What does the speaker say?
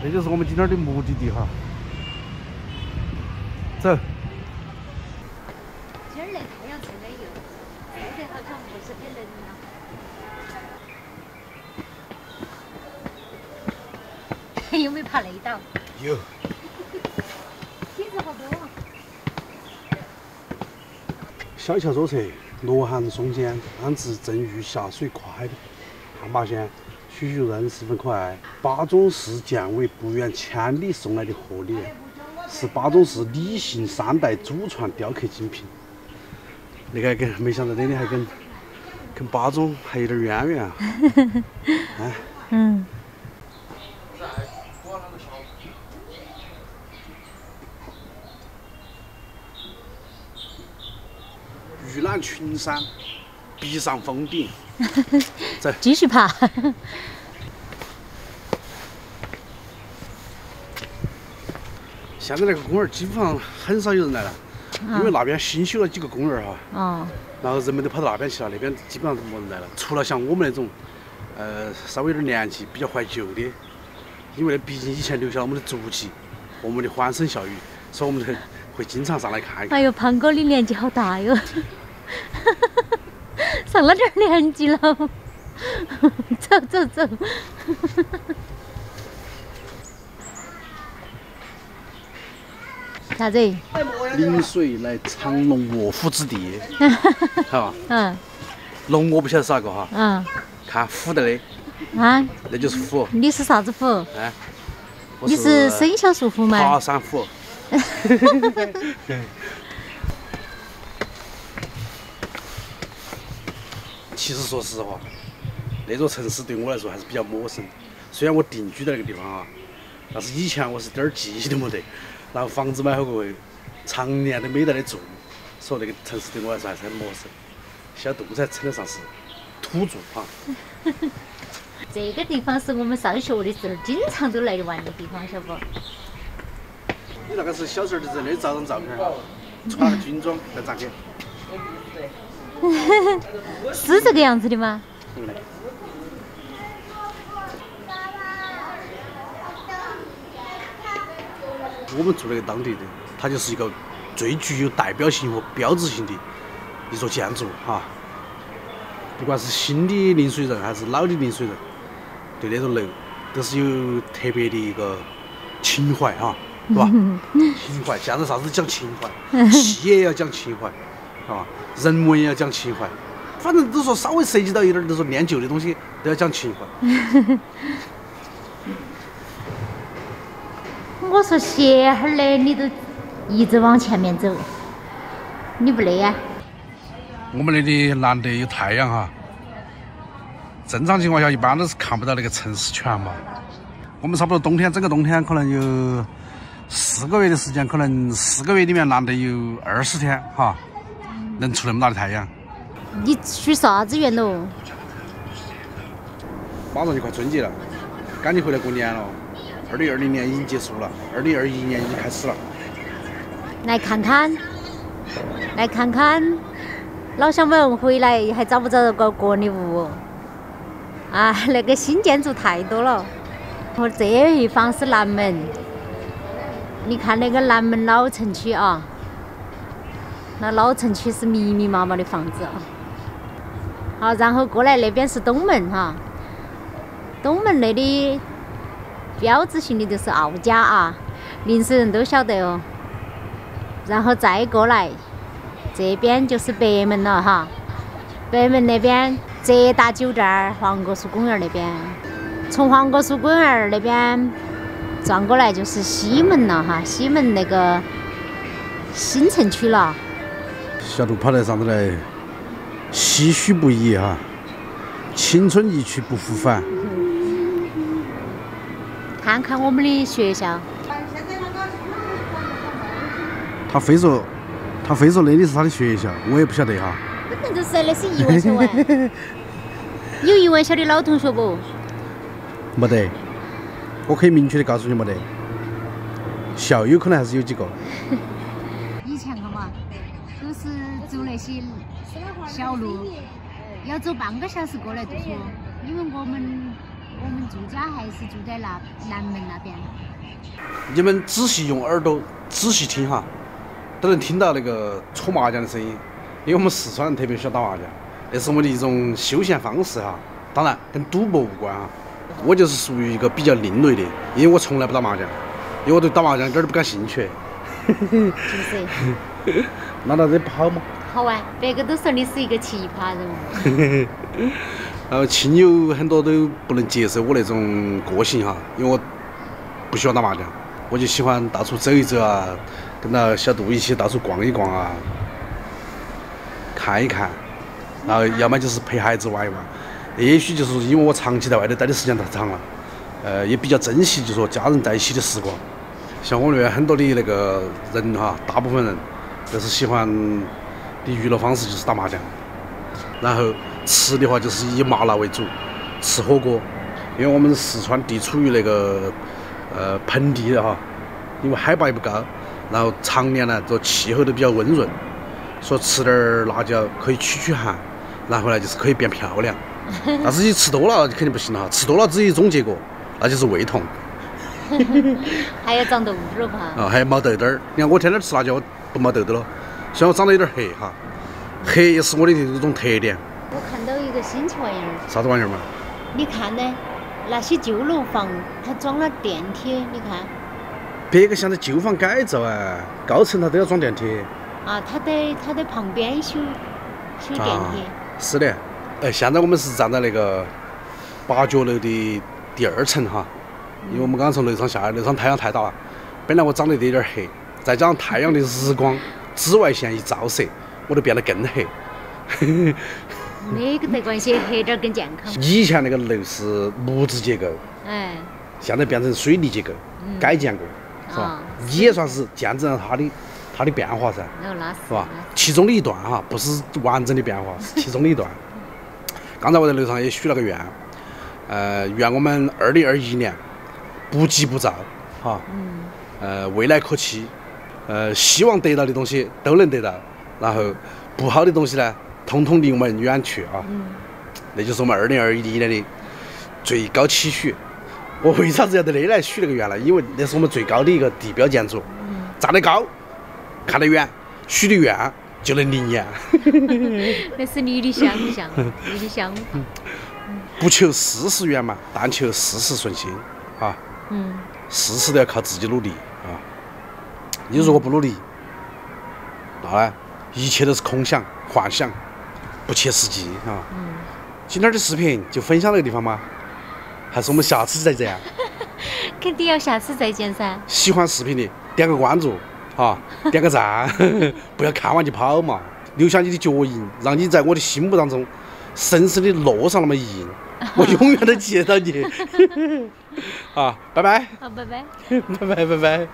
这就是我们今天的目的地哈。走。今儿那太阳晒得又晒得好像不是很冷了。有没有怕累到？有。梯子好多啊！小桥左侧，罗汉松间，安置正欲下水快的汉八仙，栩栩如生，十分可爱。巴中市建委不远千里送来的贺礼，是巴中市李姓3代祖传雕刻精品。那个跟没想到那里还跟巴中还有点渊源啊！哎，嗯。玉览群山，逼上峰顶，走，继续爬。现在那个公园基本上很少有人来了，因为那边新修了几个公园哈。哦。然后人们都跑到那边去了，那边基本上没人来了，除了像我们那种，稍微有点年纪、比较怀旧的，因为毕竟以前留下了我们的足迹，我们的欢声笑语，所以我们会经常上来看一看。哎呦，胖哥，你年纪好大哟！上了点年纪了，走走走。啥子？临水来藏龙卧虎之地，好吧？嗯。龙我不晓得是哪个哈。嗯。看虎的嘞。啊。那就是虎。你是啥子虎？哎。你是生肖属虎吗？爬山虎。其实说实话，那座城市对我来说还是比较陌生。虽然我定居在那个地方啊，但是以前我是点儿记忆都没得。然后房子买好过，常年都没在那住，所以那个城市对我来说还是很陌生。小杜才称得上是土著哈。这个地方是我们上学的时候经常都来玩的地方，晓得不？你那个是小时候的人的照张照片哈，穿个军装在咋个？是这个样子的吗？我们住那个当地的，它就是一个最具有代表性和标志性的一座建筑哈。不管是新的临水人还是老的临水人，对那栋楼都是有特别的一个情怀哈，是吧？情怀，现在啥子都讲情怀，戏也要讲情怀，啊，人文也要讲情怀，反正都说稍微涉及到一点，都说念旧的东西都要讲情怀。我说歇会儿嘞，你都一直往前面走，你不累呀？我们那里难得有太阳哈，正常情况下一般都是看不到那个城市全貌。我们差不多冬天，整个冬天可能有4个月的时间，可能4个月里面难得有20天哈，能出那么大的太阳。你许啥子愿喽？马上就快春节了，赶紧回来过年了。2020年已经结束了，2021年已经开始了。来看看，来看看，老乡们回来还找不找到个过的屋？啊，那个新建筑太多了。和这一方是南门，你看那个南门老城区啊，那老城区是密密麻麻的房子啊。好，然后过来那边是东门哈，东门那里标志性的就是奥家啊，临水人都晓得哦。然后再过来，这边就是北门了哈，北门那边浙大酒店、黄果树公园那边，从黄果树公园那边转过来就是西门了哈，西门那个新城区了。小杜跑到上头来，唏嘘不已哈，青春一去不复返。看看我们的学校。他非说那里是他的学校，我也不晓得哈。本来就是那是一万小哎，有一万小的老同学不？没得，我可以明确的告诉你没得。校友可能还是有几个。以前看嘛，都是走那些小路，要走半个小时过来读书，因为我们住家还是住在南门那边？你们仔细用耳朵仔细听哈，都能听到那个搓麻将的声音。因为我们四川人特别喜欢打麻将，那是我们的一种休闲方式哈。当然跟赌博无关哈。我就是属于一个比较另类的，因为我从来不打麻将，因为我对打麻将一点都不感兴趣。就是。那到这不好吗？好玩，别个都说你是一个奇葩人物。然后亲友很多都不能接受我那种个性哈，因为我不喜欢打麻将，我就喜欢到处走一走啊，跟到小杜一起到处逛一逛啊，看一看，然后要么就是陪孩子玩一玩。也许就是因为我长期在外头待的时间太长了，也比较珍惜就说家人在一起的时光。像我那边很多的那个人哈，大部分人都是喜欢的娱乐方式就是打麻将，然后吃的话就是以麻辣为主，吃火锅，因为我们四川地处于那个盆地的哈，因为海拔也不高，然后常年呢这气候都比较温润，说吃点辣椒可以驱寒，然后呢就是可以变漂亮。但是你吃多了就肯定不行了哈，吃多了只有一种结果，那就是胃痛。还要长痘痘吧？啊，还有冒痘痘儿。你看我天天吃辣椒，不冒痘痘了，虽然我长得有点黑哈，黑也是我的一种特点。我看到一个新奇玩意儿。啥子玩意儿嘛？你看呢？那些旧楼房它装了电梯，你看。别个现在旧房改造啊，高层它都要装电梯。啊，它在旁边修电梯。是的。现在我们是站在那个8角楼的第2层哈，因为我们刚刚从楼上下来，楼上太阳太大了，本来我长得有点黑，再加上太阳的日光紫外线一照射，我都变得更黑。那个没关系，黑点更健康。以前那个楼是木质结构，现在变成水泥结构，改建过，是吧？也算是见证了它的变化噻，是吧？其中的一段哈，不是完整的变化，是其中的一段。刚才我在楼上也许了个愿，愿我们2021年不急不躁，哈，未来可期，希望得到的东西都能得到，然后不好的东西呢，统统离我们远去啊。那就是我们2021年的最高期许。我为啥子要在那里来许那个愿呢？因为那是我们最高的一个地标建筑，站得高，看得远，许的愿就能灵验。那是你的想象，你的想法。不求事事圆满，但求事事顺心啊。事事都要靠自己努力啊。你如果不努力，那呢，一切都是空想、幻想，不切实际啊。今天的视频就分享那个地方吗？还是我们下次再见？肯定要下次再见噻。喜欢视频的点个关注啊，点个赞，不要看完就跑嘛，留下你的脚印，让你在我的心目当中深深的落上那么一印，我永远都记得到你。啊，拜拜。好，拜拜。拜拜。